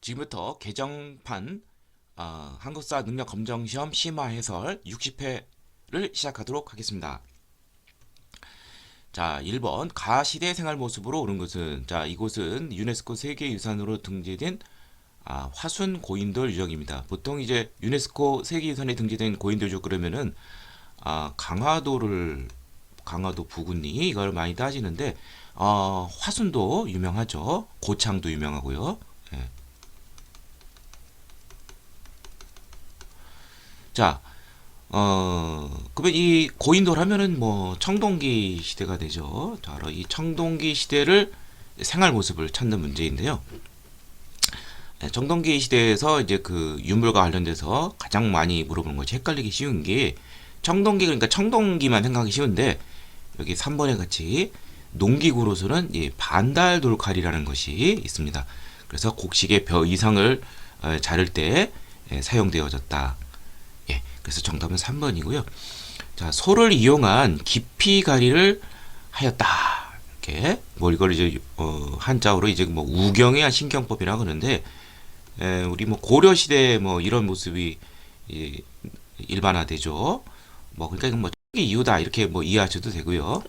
지금부터 개정판 한국사 능력검정시험 심화 해설 60회를 시작하도록 하겠습니다. 자, 1번 가시대 생활 모습으로 오른 것은, 자, 이곳은 유네스코 세계유산으로 등재된 화순 고인돌 유적입니다. 보통 이제 유네스코 세계유산에 등재된 고인돌 유적 그러면은 강화도 부근리 이걸 많이 따지는데 화순도 유명하죠. 고창도 유명하고요. 예. 자, 그러면 이 고인돌 하면은 뭐 청동기 시대가 되죠. 자, 바로 이 청동기 시대를 생활 모습을 찾는 문제인데요. 청동기 시대에서 이제 그 유물과 관련돼서 가장 많이 물어보는 것이 헷갈리기 쉬운 게 청동기, 그러니까 청동기만 생각하기 쉬운데 여기 3번에 같이 농기구로서는 이 반달돌칼이라는 것이 있습니다. 그래서 곡식의 벼 이상을 자를 때 사용되어졌다. 예, 그래서 정답은 3번이고요. 자, 소를 이용한 깊이가리를 하였다. 이렇게 뭐 이걸 이제 한자어로 이제 뭐 우경의 신경법이라 그러는데 우리 뭐 고려 시대 뭐 이런 모습이 일반화되죠. 뭐 그러니까 이건 뭐 이유다 이렇게 뭐 이해하셔도 되고요.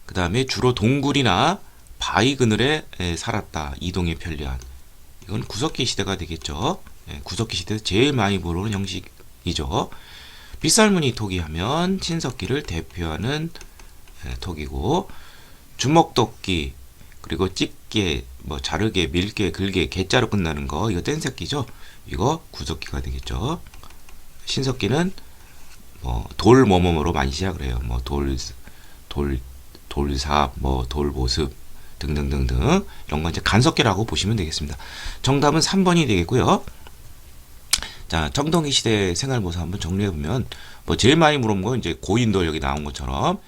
그 다음에 주로 동굴이나 바위 그늘에 살았다. 이동에 편리한. 이건 구석기 시대가 되겠죠. 구석기 시대에서 제일 많이 모르는 형식이죠. 빗살무늬 토기 하면 친석기를 대표하는 토기고, 주먹도끼, 그리고 집게, 뭐 자르게, 밀게, 글게, 개자로 끝나는 거, 이거 뗀석기죠. 이거 구석기가 되겠죠. 신석기는 뭐 돌 뭐뭐뭐로 많이 시작을 해요. 뭐 돌삽, 뭐 돌보습 등등등등 이런 건 이제 간석기라고 보시면 되겠습니다. 정답은 3번이 되겠고요. 자, 청동기 시대 생활 모습 한번 정리해 보면 뭐 제일 많이 물어본 건 이제 고인돌 여기 나온 것처럼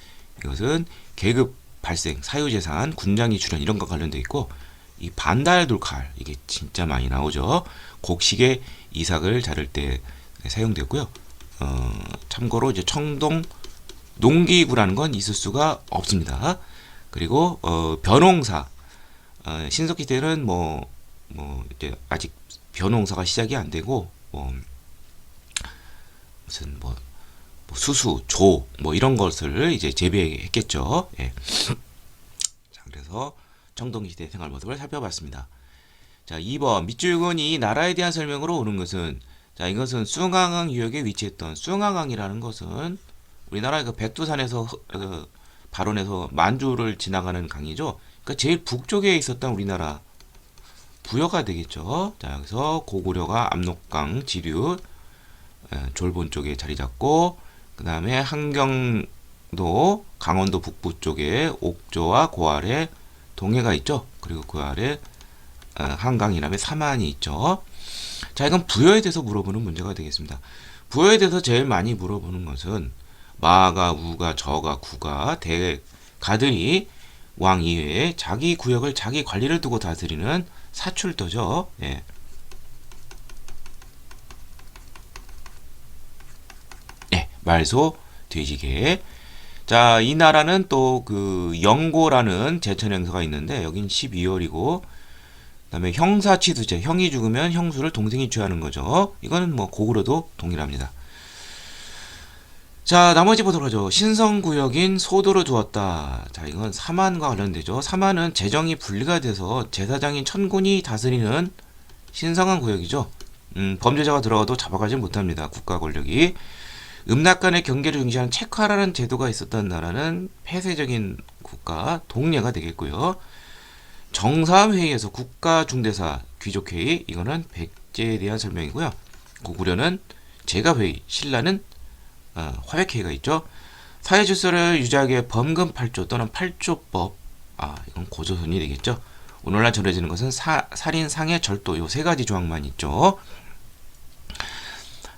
이것은 계급 발생, 사유재산, 군장이 출현 이런 거 관련돼 있고, 이 반달돌칼 이게 진짜 많이 나오죠. 곡식의 이삭을 자를 때 사용되고요. 참고로 이제 청동 농기구라는 건 있을 수가 없습니다. 그리고 벼농사, 신석기 때는 뭐 이제 아직 벼농사가 시작이 안 되고 무슨 뭐 수수, 조 뭐 이런 것을 이제 재배했겠죠. 예. 자, 그래서 청동기 시대 생활 모습을 살펴봤습니다. 자, 2번 밑줄근 이 나라에 대한 설명으로 오는 것은, 자, 이것은 숭앙항 유역에 위치했던, 숭앙항이라는 것은 우리나라 그 백두산에서 발원해서 만주를 지나가는 강이죠. 그러니까 제일 북쪽에 있었던 우리나라 부여가 되겠죠. 자, 여기서 고구려가 압록강 지류 졸본 쪽에 자리 잡고, 그 다음에 한경도 강원도 북부 쪽에 옥조와 그 아래 동해가 있죠. 그리고 그 아래 한강 이남에 삼안이 있죠. 자, 이건 부여에 대해서 물어보는 문제가 되겠습니다. 부여에 대해서 제일 많이 물어보는 것은 마가, 우가, 저가, 구가, 대가들이 왕 이외에 자기 구역을 자기 관리를 두고 다스리는 사출도죠. 예. 예, 말소, 돼지개. 자, 이 나라는 또 그 영고라는 제천 행사가 있는데 여긴 12월이고, 그다음에 형사치수제, 형이 죽으면 형수를 동생이 취하는 거죠. 이거는 뭐 고구려도 동일합니다. 자, 나머지 보도록 하죠. 신성구역인 소도를 두었다. 자, 이건 사만과 관련되죠. 사만은 재정이 분리가 돼서 제사장인 천군이 다스리는 신성한 구역이죠. 범죄자가 들어가도 잡아가지 못합니다. 국가 권력이. 음락 간의 경계를 중시하는 체카라는 제도가 있었던 나라는 폐쇄적인 국가, 동례가 되겠고요. 정사회의에서 국가중대사, 귀족회의, 이거는 백제에 대한 설명이고요. 고구려는 제가회의, 신라는 화백회의가 있죠. 사회질서를 유지하기 위해 범금 8조 또는 8조법, 이건 고조선이 되겠죠. 오늘날 전해지는 것은 살인, 상해, 절도 요 세 가지 조항만 있죠.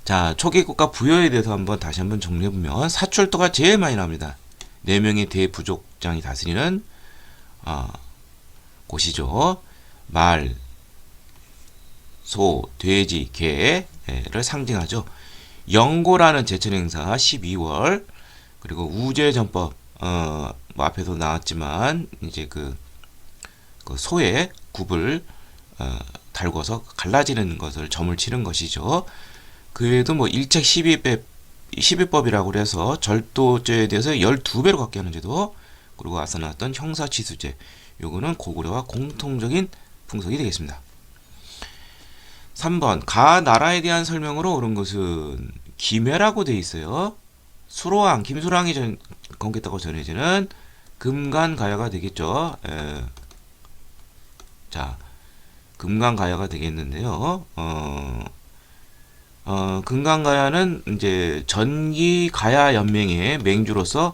자, 초기 국가 부여에 대해서 다시 한번 정리해보면 사출도가 제일 많이 나옵니다. 4명의 대부족장이 다스리는 곳이죠. 말, 소, 돼지, 개를 상징하죠. 영고라는 제천 행사 12월, 그리고 우제전법 뭐 앞에도 나왔지만 이제 그 소의 굽을 달궈서 갈라지는 것을 점을 치는 것이죠. 그 외에도 뭐 일책 12법이라고 그래서 절도죄에 대해서 12배로 갖게 하는 제도, 그리고 앞서 나왔던 형사치수죄, 요거는 고구려와 공통적인 풍속이 되겠습니다. 3번 가 나라에 대한 설명으로 옳은 것은 김해라고 되어 있어요. 수로왕 김수랑이 건국했다고 전해지는 금간가야가 되겠죠. 자, 금강가야가 되겠는데요. 금강가야는 이제 전기가야 연맹의 맹주로서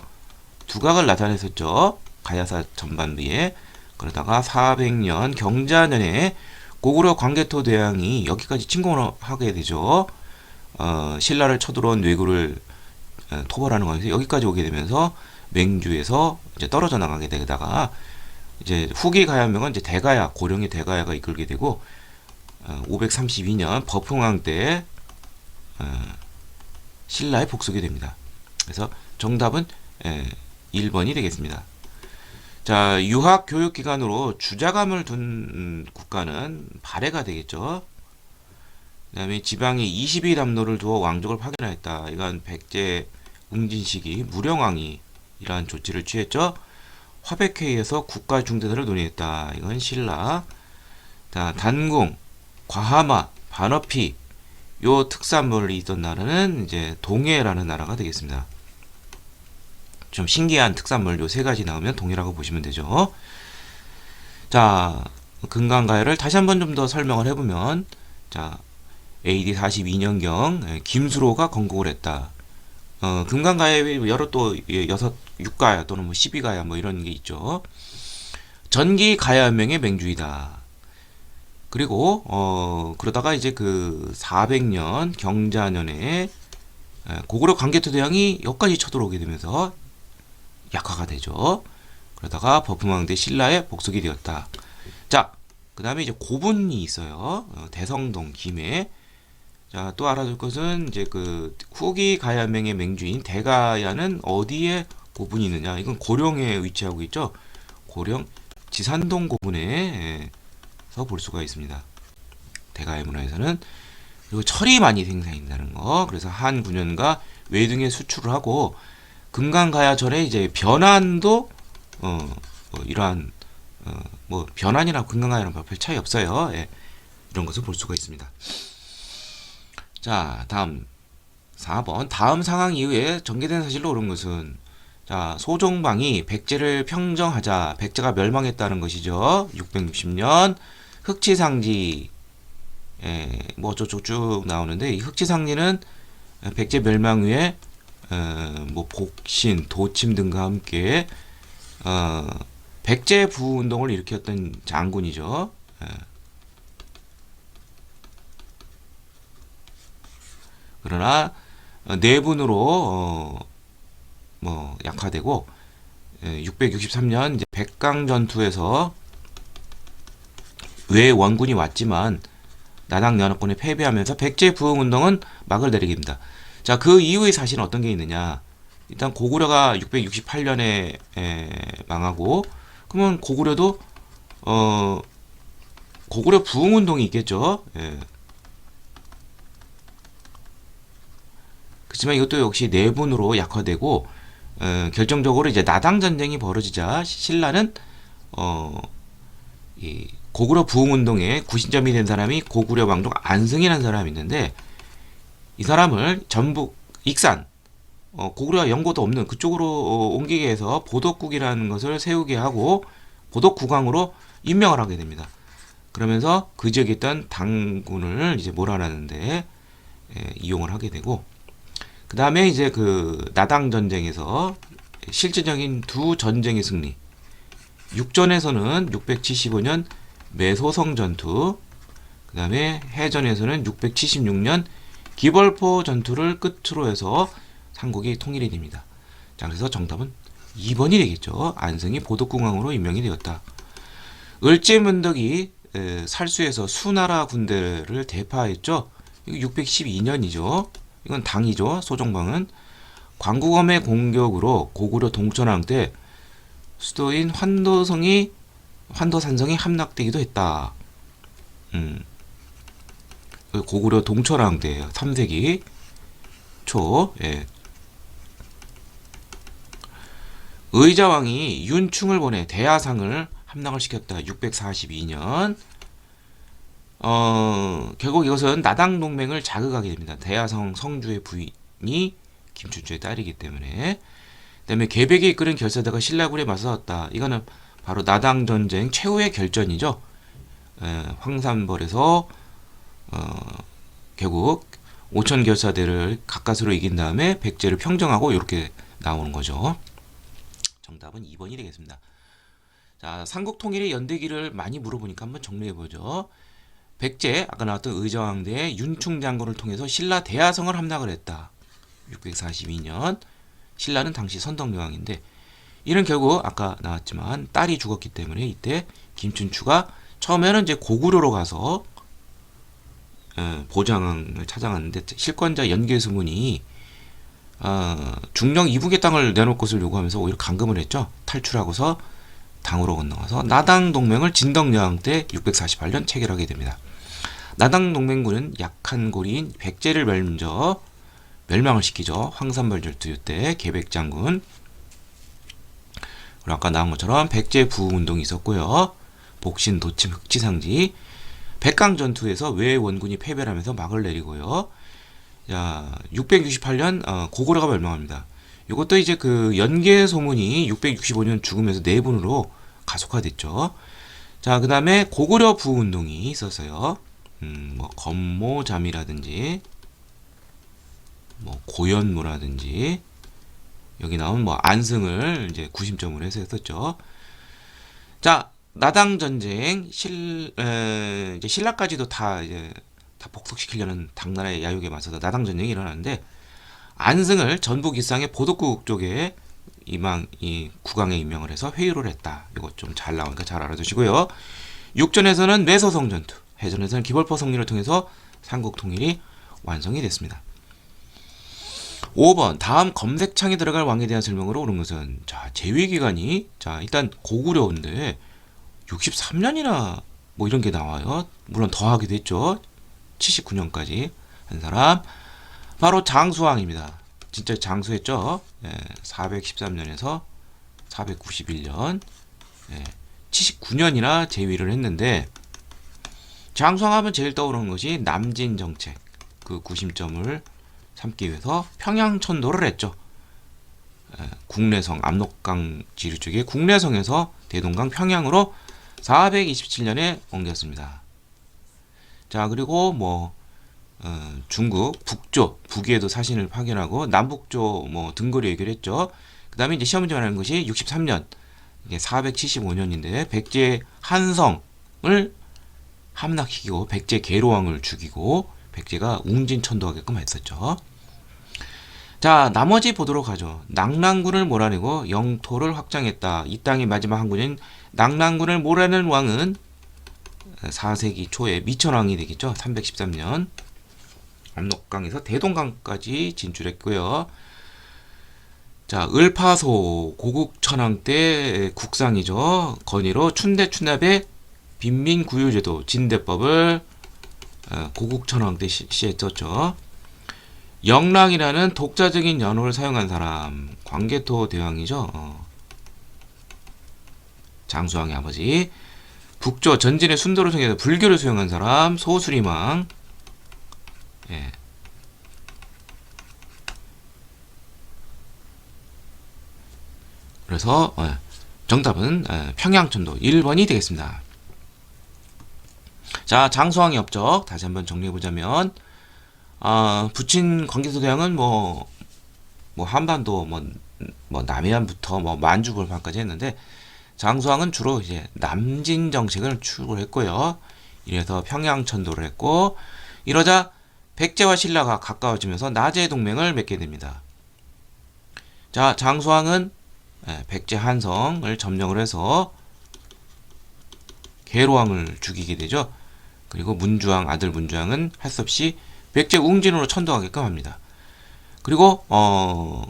두각을 나타냈었죠. 가야사 전반부에. 그러다가 400년 경자년에 고구려 광개토 대왕이 여기까지 침공을 하게 되죠. 신라를 쳐들어온 뇌구를 토벌하는 거에서 여기까지 오게 되면서 맹주에서 이제 떨어져 나가게 되다가 이제 후기 가야명은 이제 대가야, 고령의 대가야가 이끌게 되고 532년 버풍왕 때 신라에 복속이 됩니다. 그래서 정답은 1번이 되겠습니다. 자, 유학 교육 기관으로 주자감을 둔 국가는 발해가 되겠죠. 그 다음에 지방에 22 담로를 두어 왕족을 파견하였다. 이건 백제 웅진 시기 무령왕이 이러한 조치를 취했죠. 화백회의에서 국가 중대사를 논의했다. 이건 신라. 자, 단궁, 과하마, 반어피, 요 특산물이 있던 나라는 이제 동해라는 나라가 되겠습니다. 좀 신기한 특산물 요 세 가지 나오면 동해라고 보시면 되죠. 자, 금강가야를 다시 한번 좀 더 설명을 해보면, 자, AD 42년경 김수로가 건국을 했다. 금강가야에 여러 또 6가야 또는 뭐 12가야 뭐 이런 게 있죠. 전기가야명의 맹주이다. 그리고 그러다가 이제 그 400년 경자년에 고구려 광개토 대왕이 여기까지 쳐들어오게 되면서 약화가 되죠. 그러다가 버풍왕대 신라에 복속이 되었다. 자, 그 다음에 이제 고분이 있어요. 대성동 김해. 자, 또 알아둘 것은 이제 그 후기 가야명의 맹주인 대가야는 어디에 고분이 있느냐? 이건 고령에 위치하고 있죠. 고령 지산동 고분에서 볼 수가 있습니다. 대가야 문화에서는. 그리고 철이 많이 생산된다는 거. 그래서 한 9년가 외등에 수출을 하고 금강가야 전에 이제 변환도 이러한 뭐 변환이랑 금강가야랑 별 차이 없어요. 예, 이런 것을 볼 수가 있습니다. 자, 다음 4번 다음 상황 이후에 전개된 사실로 옳은 것은, 자, 소종방이 백제를 평정하자 백제가 멸망했다는 것이죠. 660년 흑치상지, 뭐 어쩌고 쭉 나오는데, 이 흑치상지는 백제 멸망 후에 뭐 복신, 도침 등과 함께 백제 부우 운동을 일으켰던 장군이죠. 그러나 내분으로 뭐 약화되고 663년 이제 백강 전투에서 외 원군이 왔지만 나당 연합군에 패배하면서 백제 부흥 운동은 막을 내리게 됩니다. 자, 그 이후의 사실은 어떤 게 있느냐? 일단 고구려가 668년에 망하고, 그러면 고구려도 고구려 부흥 운동이 있겠죠. 그렇지만 이것도 역시 내분으로 약화되고, 결정적으로 이제 나당 전쟁이 벌어지자 신라는 이 고구려 부흥 운동의 구심점이 된 사람이 고구려 왕족 안승이라는 사람이 있는데, 이 사람을 전북 익산, 고구려와 연고도 없는 그쪽으로 옮기게 해서 보덕국이라는 것을 세우게 하고 보덕국왕으로 임명을 하게 됩니다. 그러면서 그 지역에 있던 당군을 이제 몰아내는데 이용을 하게 되고, 그 다음에 이제 그 나당 전쟁에서 실질적인 두 전쟁의 승리, 육전에서는 675년 매소성 전투, 그 다음에 해전에서는 676년 기벌포 전투를 끝으로 해서 삼국이 통일이 됩니다. 자, 그래서 정답은 2번이 되겠죠. 안승이 보덕궁왕으로 임명이 되었다. 을제문덕이 살수에서 수나라 군대를 대파했죠. 이거 612년이죠. 이건 당이죠. 소정방은 광구검의 공격으로 고구려 동천왕 때 수도인 환도산성이 함락되기도 했다. 고구려 동철왕대예요. 3세기 초. 예. 의자왕이 윤충을 보내 대야상을 함락을 시켰다. 642년. 결국 이것은 나당 동맹을 자극하게 됩니다. 대야성 성주의 부인이 김춘추의 딸이기 때문에. 그다음에 계백이 이끄는 결사대가 신라군에 맞서었다. 이거는 바로 나당 전쟁 최후의 결전이죠. 황산벌에서 결국 오천 결사대를 가까스로 이긴 다음에 백제를 평정하고 이렇게 나오는 거죠. 정답은 2번이 되겠습니다. 자, 삼국통일의 연대기를 많이 물어보니까 한번 정리해보죠. 백제, 아까 나왔던 의자왕대의 윤충 장군을 통해서 신라 대야성을 함락을 했다. 642년. 신라는 당시 선덕여왕인데, 이는 결국 아까 나왔지만 딸이 죽었기 때문에 이때 김춘추가 처음에는 이제 고구려로 가서 보장을 찾아갔는데 실권자 연개수문이 중령 이북의 땅을 내놓을 것을 요구하면서 오히려 감금을 했죠. 탈출하고서 당으로 건너가서 나당 동맹을 진덕여왕 때 648년 체결하게 됩니다. 나당 동맹군은 약한 고리인 백제를 먼저 멸망을 시키죠. 황산벌 전투 때 계백장군. 그리고 아까 나온 것처럼 백제 부흥운동이 있었고요. 복신, 도침, 흑지상지. 백강 전투에서 외 원군이 패배를 하면서 막을 내리고요. 자, 668년 고구려가 멸망합니다. 이것도 이제 그 연개 소문이 665년 죽으면서 내분으로 가속화됐죠. 자, 그 다음에 고구려 부운동이 있었어요. 뭐 건모잠이라든지 뭐 고연무라든지 여기 나온 뭐 안승을 이제 구심점으로 해서 했었죠. 자, 나당 전쟁 이제 신라까지도 다 이제 다 복속시키려는 당나라의 야욕에 맞서서 나당 전쟁이 일어나는데 안승을 전북 이상의 보덕국 쪽에 이 국왕에 임명을 해서 회유를 했다. 이거 좀 잘 나오니까 잘 알아두시고요. 육전에서는 뇌서성 전투, 해전에서는 기벌포 성리를 통해서 삼국 통일이 완성이 됐습니다. 5번 다음 검색창에 들어갈 왕에 대한 설명으로 오는 것은 자 재위기간이 자 일단 고구려인데 63년이나 뭐 이런 게 나와요. 물론 더하기도 했죠. 79년까지 한 사람 바로 장수왕입니다. 진짜 장수했죠. 413년에서 491년 79년이나 재위를 했는데 장수왕하면 제일 떠오르는 것이 남진 정책 그 구심점을 삼기 위해서 평양천도를 했죠. 국내성 압록강 지류 쪽에 국내성에서 대동강 평양으로 427년에 옮겼습니다. 자 그리고 뭐 중국 북조 북위에도 사신을 파견하고 남북조 뭐 등거리 해결했죠. 그 다음에 이제 시험 문제 말하는 것이 63년 이게 475년인데 백제 한성을 함락시키고 백제 계로왕을 죽이고 백제가 웅진천도하게끔 했었죠. 자 나머지 보도록 하죠. 낙랑군을 몰아내고 영토를 확장했다. 이 땅의 마지막 항구인 낙랑군을 몰아낸 왕은 4세기 초에 미천왕이 되겠죠. 313년 압록강에서 대동강까지 진출했고요. 자 을파소 고국천왕 때 국상이죠. 건의로 춘대춘납의 빈민구유제도 진대법을 고국천왕 때 시했었죠. 영랑이라는 독자적인 연호를 사용한 사람 광개토 대왕이죠. 장수왕의 아버지. 북조 전진의 순도를 통해서 불교를 수용한 사람 소수리망. 그래서 정답은 평양천도 1번이 되겠습니다. 자 장수왕의 업적 다시 한번 정리해보자면 부친 광개토 대왕은 뭐 한반도 뭐 남해안부터 뭐 만주벌판까지 했는데 장수왕은 주로 이제 남진 정책을 추구했고요. 이래서 평양천도를 했고 이러자 백제와 신라가 가까워지면서 나제 동맹을 맺게 됩니다. 자 장수왕은 백제 한성을 점령을 해서 계로왕을 죽이게 되죠. 그리고 문주왕 아들 문주왕은 할 수 없이 백제 웅진으로 천도하게끔 합니다. 그리고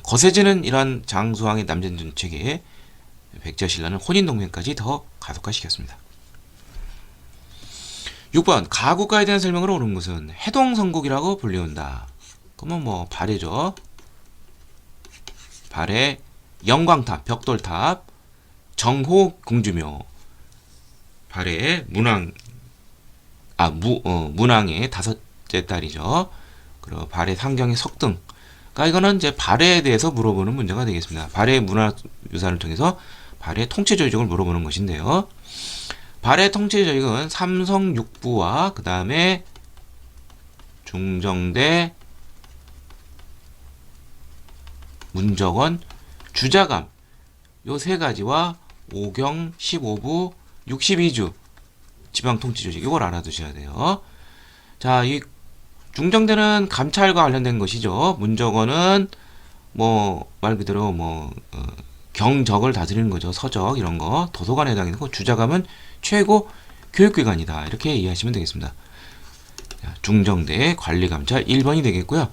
거세지는 이러한 장수왕의 남진 정책에 백제와 신라는 혼인동맹까지 더 가속화시켰습니다. 6번 가국가에 대한 설명으로 옳은 것은 해동성국이라고 불리운다. 그러면 뭐 발해죠. 발해, 영광탑, 벽돌탑, 정호 공주묘, 발해, 문왕의 다섯째 딸이죠. 그리고 발해 상경의 석등. 그러니까 이거는 이제 발해에 대해서 물어보는 문제가 되겠습니다. 발해 문화유산을 통해서 발해 통치 조직을 물어보는 것인데요. 발해 통치 조직은 삼성 육부와 그 다음에 중정대, 문정원, 주자감 요 세 가지와 오경 15부 62주 지방 통치 조직 이걸 알아두셔야 돼요. 자, 이 중정대는 감찰과 관련된 것이죠. 문정원은 뭐 말 그대로 경적을 다스리는 거죠. 서적 이런 거 도서관에 해당되는 거. 주자감은 최고 교육기관이다. 이렇게 이해하시면 되겠습니다. 자, 중정대 관리감찰 1번이 되겠고요.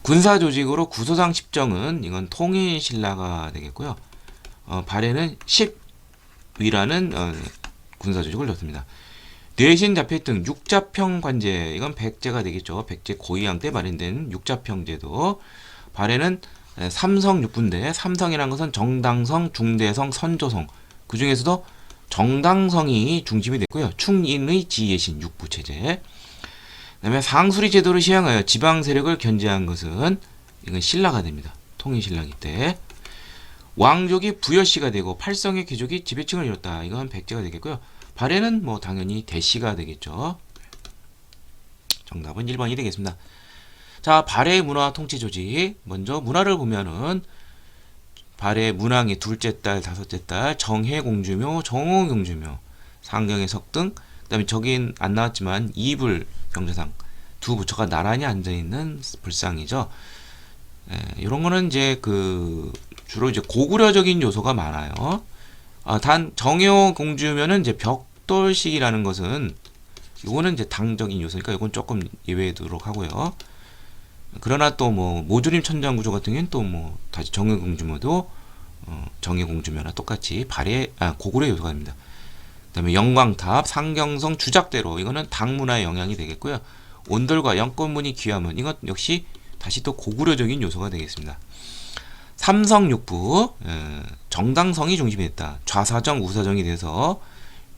군사조직으로 구소상 10정은 이건 통일신라가 되겠고요. 발해는 10위라는 군사조직을 줬습니다. 뇌신 자폐 등 육자평 관제 이건 백제가 되겠죠. 백제 고이양 때 마련된 육자평 제도. 발해는 삼성 육부인데 삼성이라는 것은 정당성, 중대성, 선조성 그 중에서도 정당성이 중심이 됐고요. 충인의 지예신 육부체제. 그 다음에 상수리 제도를 시행하여 지방 세력을 견제한 것은 이건 신라가 됩니다. 통일신라기 때. 왕족이 부여씨가 되고 팔성의 귀족이 지배층을 이뤘다. 이건 백제가 되겠고요. 발해는 뭐 당연히 대씨가 되겠죠. 정답은 1번이 되겠습니다. 자, 발해 문화 통치 조직. 먼저 문화를 보면은 발해 문왕의 둘째 딸, 다섯째 딸, 정해 공주묘, 정호 공주묘, 상경의 석등, 그다음에 저긴 안 나왔지만 이불 병자상 두 부처가 나란히 앉아 있는 불상이죠. 이런 거는 이제 주로 이제 고구려적인 요소가 많아요. 단 정효 공주면은 이제 벽돌식이라는 것은 이거는 이제 당적인 요소니까 이건 조금 예외두도록 하고요. 그러나 또 뭐 모조림 천장 구조 같은 경우는 또 뭐 다시 정효 공주묘도 정효 공주묘나 똑같이 고구려 요소가 됩니다. 그다음에 영광탑, 상경성, 주작대로 이거는 당문화의 영향이 되겠고요. 온돌과 영권문이 귀하면 이것 역시 다시 또 고구려적인 요소가 되겠습니다. 삼성육부 정당성이 중심이 됐다. 좌사정, 우사정이 돼서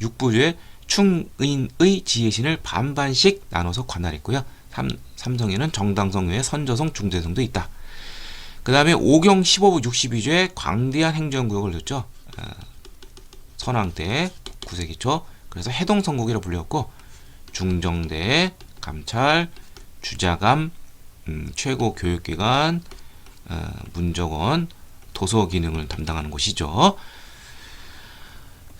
육부의 충인의 지혜신을 반반씩 나눠서 관할했고요. 삼성에는 정당성 외에 선조성, 중대성도 있다. 그 다음에 오경 15부 62주에 광대한 행정구역을 줬죠. 선왕 때 9세기 초. 그래서 해동성국이라 불렸고 중정대, 감찰, 주자감, 최고 교육기관, 문정원, 도서 기능을 담당하는 곳이죠.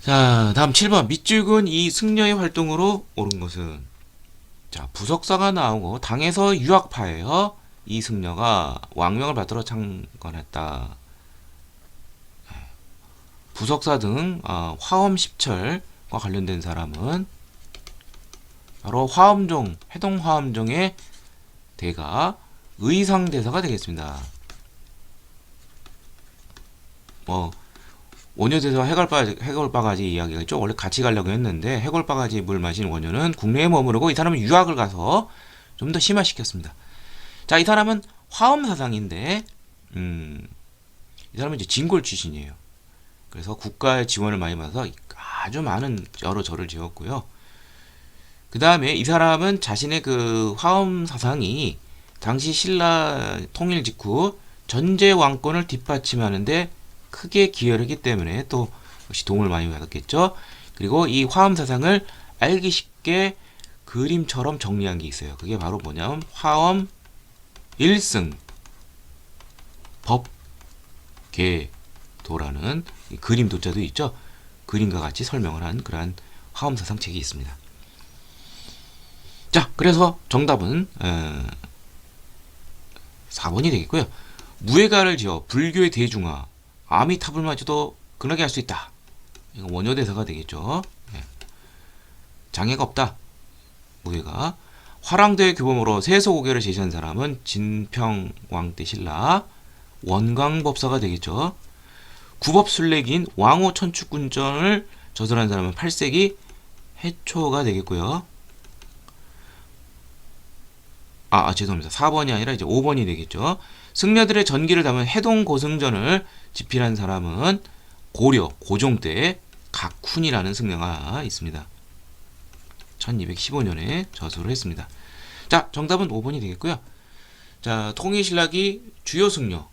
자, 다음 7번 밑줄근 이 승려의 활동으로 옳은 것은 자, 부석사가 나오고 당에서 유학파예요. 이 승려가 왕명을 받들어 창건했다. 부석사 등 화엄 십철과 관련된 사람은 바로 화엄종, 해동 화엄종의 대가 의상대사가 되겠습니다. 원효대사와 해골바가지 이야기가 있죠. 원래 같이 가려고 했는데 해골바가지 물 마신 원효는 국내에 머무르고 이 사람은 유학을 가서 좀 더 심화시켰습니다. 자, 이 사람은 화엄 사상인데 이 사람은 이제 진골 출신이에요. 그래서 국가의 지원을 많이 받아서 아주 많은 여러 절을 지었고요. 그 다음에 이 사람은 자신의 그 화엄 사상이 당시 신라 통일 직후 전제 왕권을 뒷받침하는데 크게 기여를 했기 때문에 또 역시 도움을 많이 받았겠죠. 그리고 이 화엄 사상을 알기 쉽게 그림처럼 정리한 게 있어요. 그게 바로 뭐냐면 화엄 일승 법계도라는 그림 도자도 있죠. 그림과 같이 설명을 한 그러한 화엄 사상 책이 있습니다. 자, 그래서 정답은 4번이 되겠고요. 무예가를 지어 불교의 대중화 아미타불마저도 근하게 할 수 있다. 이거 원효대사가 되겠죠. 장애가 없다. 무예가. 화랑도의 규범으로 세소고개를 제시한 사람은 진평왕 때 신라 원광법사가 되겠죠. 구법순례기인 왕호 천축군전을 저술한 사람은 8세기 해초가 되겠고요. 죄송합니다. 4번이 아니라 이제 5번이 되겠죠. 승려들의 전기를 담은 해동 고승전을 집필한 사람은 고려 고종 때 각훈이라는 승려가 있습니다. 1215년에 저술을 했습니다. 자, 정답은 5번이 되겠고요. 자, 통일신라기 주요 승려,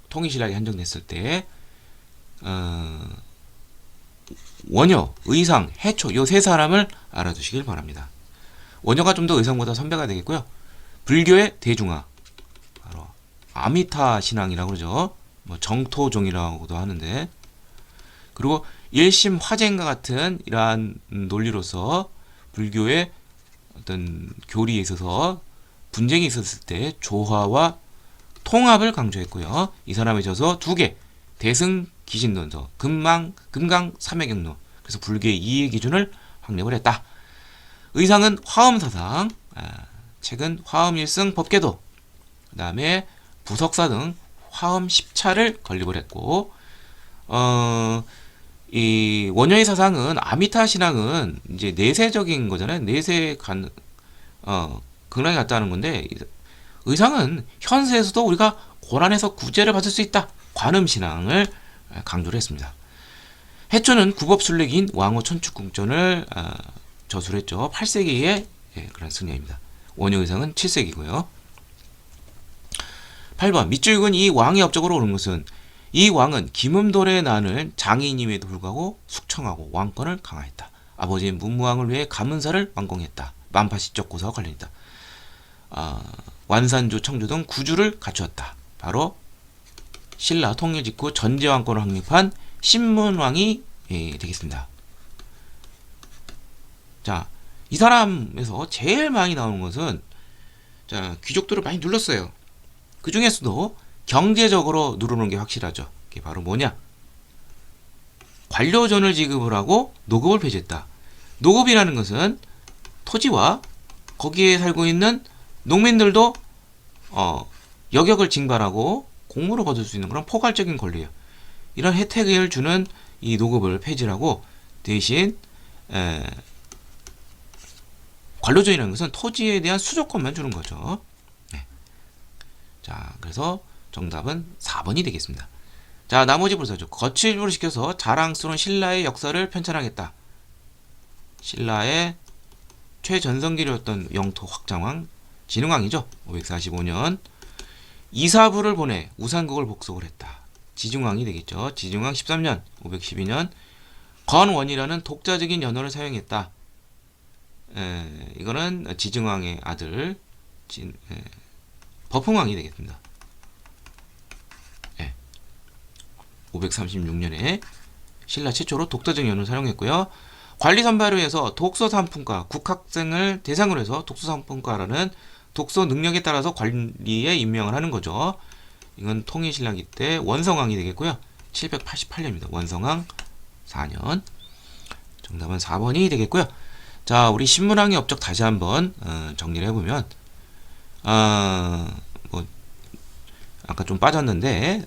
통일신라기 한정됐을 때 원효, 의상, 해초 요 세 사람을 알아두시길 바랍니다. 원효가 좀 더 의상보다 선배가 되겠고요. 불교의 대중화, 바로 아미타 신앙이라고 그러죠. 뭐 정토종이라고도 하는데, 그리고 일심 화쟁과 같은 이러한 논리로서 불교의 어떤 교리에 있어서 분쟁이 있었을 때 조화와 통합을 강조했고요. 이 사람에 있어서 두 개, 대승 기신론서, 금강 삼해경로, 그래서 불교의 이해 기준을 확립을 했다. 의상은 화엄사상, 책은 화엄일승 법계도, 그 다음에 부석사 등 화엄 10차를 건립을 했고, 이 원효의 사상은 아미타 신앙은 이제 내세적인 거잖아요. 극락에 갔다는 건데, 의상은 현세에서도 우리가 고난에서 구제를 받을 수 있다. 관음 신앙을 강조를 했습니다. 해초는 구법순례기인 왕후 천축궁전을 저술했죠. 8세기의 그런 승려입니다. 원효 의상은 7세기고요. 8번 밑줄근 이 왕의 업적으로 오른 것은 이 왕은 김음돌의 난을 장인임에도 불구하고 숙청하고 왕권을 강화했다. 아버지인 문무왕을 위해 가문사를 완공했다. 만파시적 고사와 관련있다. 완산주, 청주 등 구주를 갖추었다. 바로 신라 통일 직후 전제왕권을 확립한 신문왕이 되겠습니다. 자, 이 사람에서 제일 많이 나오는 것은, 자, 귀족들을 많이 눌렀어요. 그 중에서도 경제적으로 누르는 게 확실하죠. 그게 바로 뭐냐? 관료전을 지급을 하고 노급을 폐지했다. 노급이라는 것은 토지와 거기에 살고 있는 농민들도 여격을 징발하고 공무를 거둘 수 있는 그런 포괄적인 권리예요. 이런 혜택을 주는 이 노급을 폐지하고 대신 관료전이라는 것은 토지에 대한 수조권만 주는 거죠. 네. 자, 그래서 정답은 4번이 되겠습니다. 자, 나머지 불사조. 거칠부를 시켜서 자랑스러운 신라의 역사를 편찬하겠다. 신라의 최전성기였던 영토 확장왕, 진흥왕이죠. 545년. 이사부를 보내 우산국을 복속을 했다. 지중왕이 되겠죠. 지중왕 13년, 512년. 건원이라는 독자적인 연호를 사용했다. 이거는 지증왕의 아들 버풍왕이 되겠습니다. 536년에 신라 최초로 독자적 연호를 사용했고요. 관리 선발을 위해서 독서산품과 국학생을 대상으로 해서 독서산품과라는 독서 능력에 따라서 관리에 임명을 하는 거죠. 이건 통일신라기 때 원성왕이 되겠고요. 788년입니다. 원성왕 4년. 정답은 4번이 되겠고요. 자, 우리 신문왕의 업적 다시 한번 정리를 해보면, 뭐 아까 좀 빠졌는데,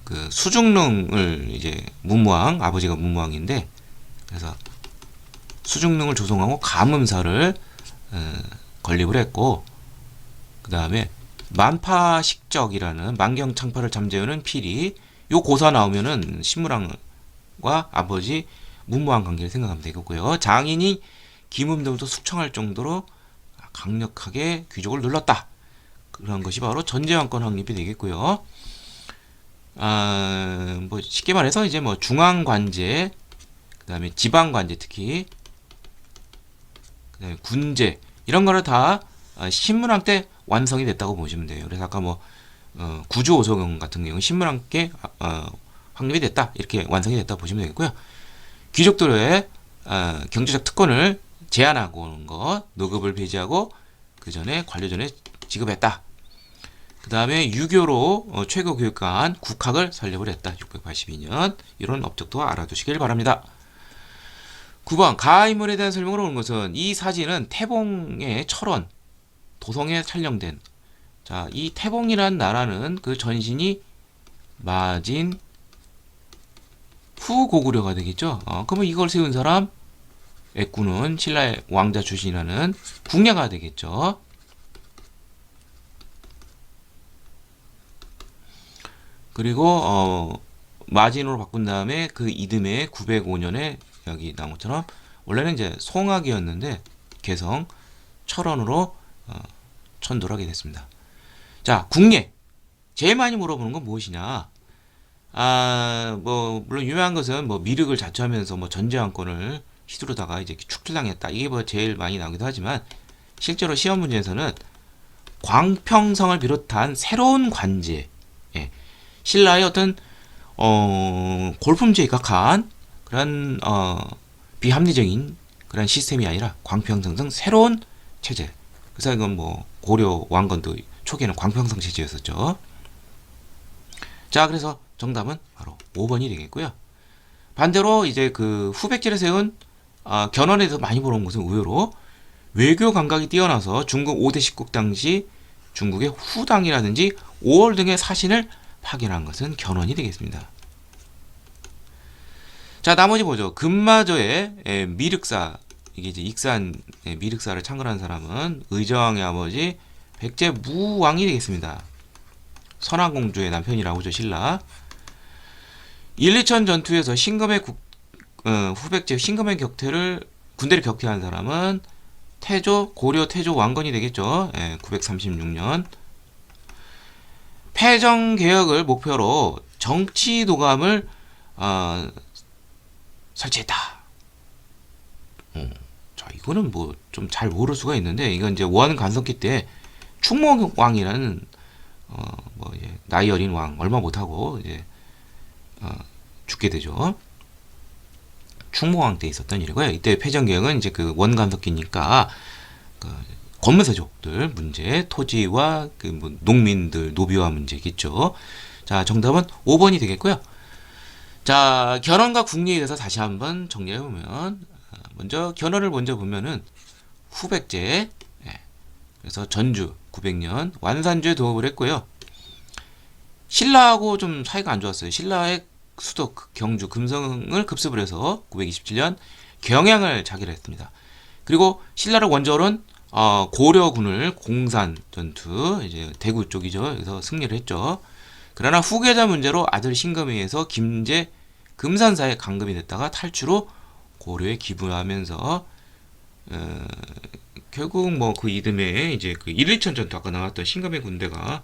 그 수중릉을 이제 문무왕, 아버지가 문무왕인데, 그래서 수중릉을 조성하고 가문사를 건립을 했고, 그 다음에 만파식적이라는 만경창파를 잠재우는 필이, 요 고사 나오면은 신무왕과 아버지 문무왕 관계를 생각하면 되겠고요. 장인이 김음돌도 숙청할 정도로 강력하게 귀족을 눌렀다. 그런 것이 바로 전제왕권 확립이 되겠고요. 뭐 쉽게 말해서 이제 뭐 중앙관제, 그 다음에 지방관제, 특히 그 다음에 군제, 이런 거를 다 신문왕 때 완성이 됐다고 보시면 돼요. 그래서 아까 뭐 구주오소경 같은 경우는 신문왕 때 확립이 됐다, 이렇게 완성이 됐다 보시면 되겠고요. 귀족들의 경제적 특권을 제한하고 오는 것, 노급을 폐지하고 그 전에 관료전에 지급했다. 그 다음에 유교로 최고 교육관 국학을 설립을 했다. 682년. 이런 업적도 알아두시길 바랍니다. 9번 가인물에 대한 설명으로 오는 것은, 이 사진은 태봉의 철원 도성에 촬영된, 자, 이 태봉이라는 나라는 그 전신이 마진 후고구려가 되겠죠. 그러면 이걸 세운 사람, 애꾸는 신라의 왕자 출신이라는 궁야가 되겠죠. 그리고 마진으로 바꾼 다음에 그 이듬해 905년에 여기 나온 것처럼 원래는 이제 송악이었는데 개성 철원으로 천도를 하게 됐습니다. 자, 국례. 제일 많이 물어보는 건 무엇이냐? 뭐 물론 유명한 것은 뭐 미륵을 자처하면서 뭐 전제왕권을 휘두르다가 이제 축출당했다. 이게 뭐 제일 많이 나오기도 하지만 실제로 시험 문제에서는 광평성을 비롯한 새로운 관제, 예, 신라의 어떤 골품제에 입각한 그런 비합리적인 그런 시스템이 아니라 광평성 등 새로운 체제. 그래서 이건 뭐 고려 왕건도 초기에는 광평성 체제였었죠. 자, 그래서 정답은 바로 5번이 되겠고요. 반대로 이제 그 후백제를 세운 견훤에 서 많이 보러온 것은 의외로 외교 감각이 뛰어나서 중국 5대 십국 당시 중국의 후당이라든지 5월 등의 사신을 파견한 것은 견훤이 되겠습니다. 자, 나머지 보죠. 금마저의 미륵사, 이게 이제 익산 미륵사를 창건한 사람은 의정왕의 아버지 백제무왕이 되겠습니다. 선왕공주의 남편이라고 하죠, 신라. 1, 2천 전투에서 후백제 신금의 군대를 격퇴한 사람은 고려 태조 왕건이 되겠죠. 936년. 패정개혁을 목표로 정치도감을 설치했다. 자, 이거는 뭐 좀 잘 모를 수가 있는데, 이건 이제 원 간섭기 때 충무왕이라는 뭐 이제 나이 어린 왕 얼마 못하고 이제 죽게 되죠. 충무왕 때 있었던 일이고요. 이때 패정개혁은 이제 그 원간섭기니까 그 권무세족들 문제, 토지와 그 뭐 농민들 노비화 문제겠죠. 자, 정답은 5번이 되겠고요. 자, 견훤과 국리에 대해서 다시 한번 정리해 보면, 먼저 견훤을 먼저 보면은 후백제, 그래서 전주 900년 완산주에 도읍을 했고요. 신라하고 좀 사이가 안 좋았어요. 신라의 수도 경주 금성을 급습을 해서 927년 경양을 자기를 했습니다. 그리고 신라를 원조로는 고려군을 공산 전투, 이제 대구 쪽이죠. 그래서 승리를 했죠. 그러나 후계자 문제로 아들 신금에 의해서 김제 금산사에 강금이 됐다가 탈출 후 고려에 기부하면서 결국 뭐 그 이듬해 이제 그 1, 2천 전투 아까 나왔던 신금의 군대가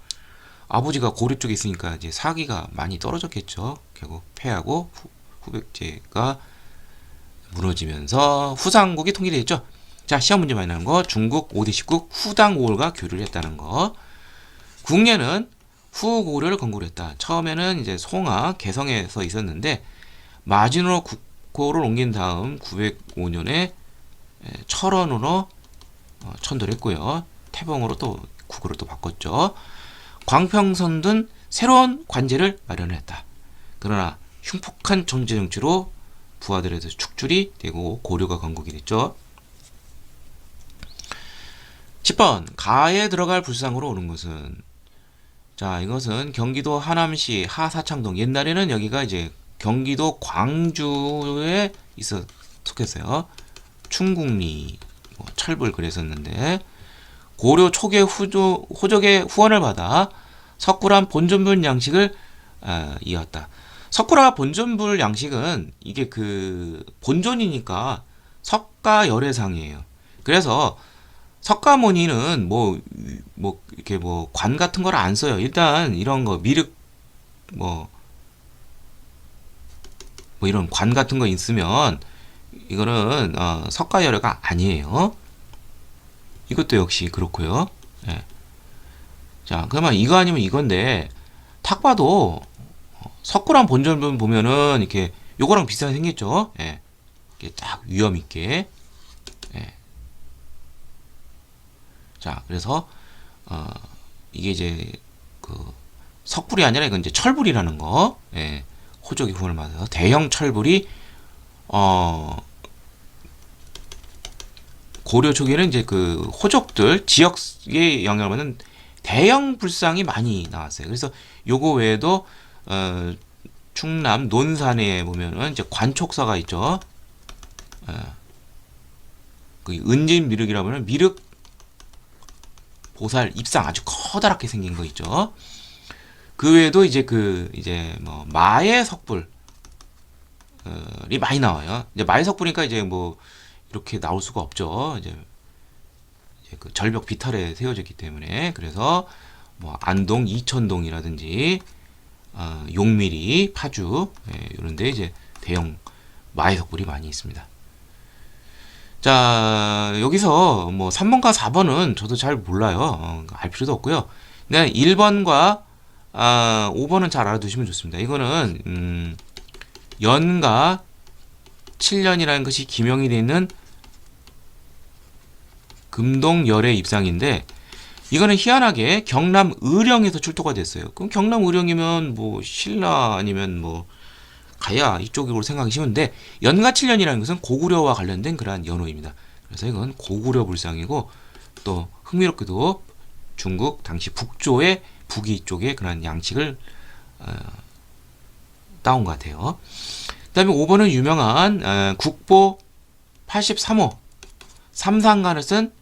아버지가 고려 쪽에 있으니까 이제 사기가 많이 떨어졌겠죠. 결국 패하고 후백제가 무너지면서 후삼국이 통일이 됐죠. 자, 시험 문제 많이 나는 거 중국 5대 십국 후당 5월과 교류를 했다는 거. 국례는 후고려를 건국을 했다. 처음에는 이제 송하 개성에서 있었는데 마진으로 국호를 옮긴 다음 905년에 철원으로 천도를 했고요. 태봉으로 또 국호를 또 바꿨죠. 광평선 등 새로운 관제를 마련했다. 그러나 흉폭한 정제 정치로 부하들에서 축출이 되고 고려가 건국이 됐죠. 10번 가에 들어갈 불상으로 오는 것은, 자, 이것은 경기도 하남시 하사창동, 옛날에는 여기가 이제 경기도 광주에 속했어요. 충국리 철불 그랬었는데 고려 초계 호족의 후원을 받아 석굴암 본전불 양식을 이었다. 석굴암 본전불 양식은 이게 그 본전이니까 석가열애상이에요. 그래서 석가모니는 뭐 이렇게 뭐 관 같은 걸 안 써요. 일단 이런 거 미륵 뭐 이런 관 같은 거 있으면 이거는 석가열애가 아니에요. 이것도 역시 그렇고요. 예. 자, 그러면 이거 아니면 이건데 딱 봐도 석굴암 본전분 보면은 이렇게 요거랑 비슷하게 생겼죠. 예. 이렇게 딱 위험 있게. 예. 자, 그래서 이게 이제 그 석불이 아니라 이건 이제 철불이라는 거. 예. 호족의 후원을 받아서 대형 철불이 고려 초기에는 이제 그 호족들 지역에 영향을 받는 대형 불상이 많이 나왔어요. 그래서 요거 외에도 충남 논산에 보면은 이제 관촉사가 있죠. 그 은진 미륵이라고 하면 미륵 보살 입상 아주 커다랗게 생긴 거 있죠. 그 외에도 이제 뭐 마의 석불이 많이 나와요. 이제 마의 석불이니까 이제 뭐 이렇게 나올 수가 없죠. 이제 그 절벽 비탈에 세워졌기 때문에. 그래서 뭐 안동, 이천동이라든지 용미리, 파주, 이런데 이제 대형 마의 석불이 많이 있습니다. 자, 여기서 뭐 3번과 4번은 저도 잘 몰라요. 알 필요도 없고요. 네, 1번과 5번은 잘 알아두시면 좋습니다. 이거는 연가 7년이라는 것이 기명이 되어 있는 금동열의 입상인데, 이거는 희한하게 경남 의령에서 출토가 됐어요. 그럼 경남 의령이면 뭐 신라 아니면 뭐 가야 이쪽으로 생각이 쉬운데, 연가 7년이라는 것은 고구려와 관련된 그러한 연호입니다. 그래서 이건 고구려 불상이고, 또 흥미롭게도 중국 당시 북조의 북위 쪽에 그런 양식을 따온 것 같아요. 그 다음에 5번은 유명한 국보 83호 삼상간을 쓴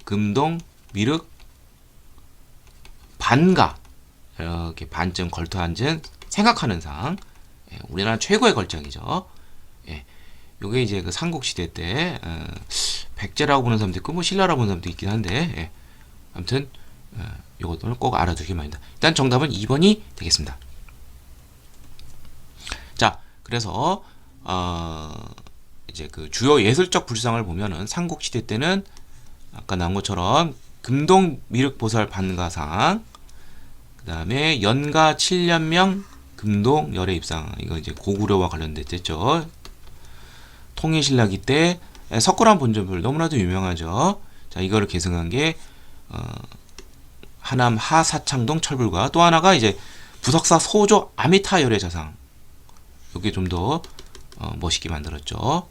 금동 미륵 반가, 이렇게 반쯤 걸터 앉은 생각하는 상, 우리나라 최고의 걸작이죠. 요게 이제 그 삼국시대 때 백제라고 보는 사람도 있고 뭐 신라라고 보는 사람도 있긴 한데, 아무튼 요것들은 꼭 알아두시기 바랍니다. 일단 정답은 2번이 되겠습니다. 자, 그래서 이제 그 주요 예술적 불상을 보면은 삼국시대 때는 아까 나온 것처럼 금동 미륵보살 반가상, 그 다음에 연가 7년명 금동 열의 입상, 이거 이제 고구려와 관련됐죠. 통일신라기 때 석굴암 본전불 너무나도 유명하죠. 자, 이거를 계승한 게 하남 하사창동 철불과, 또 하나가 이제 부석사 소조 아미타 열의 자상, 이게 좀 더 멋있게 만들었죠.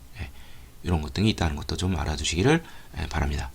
이런 것 등이 있다는 것도 좀 알아두시기를 바랍니다.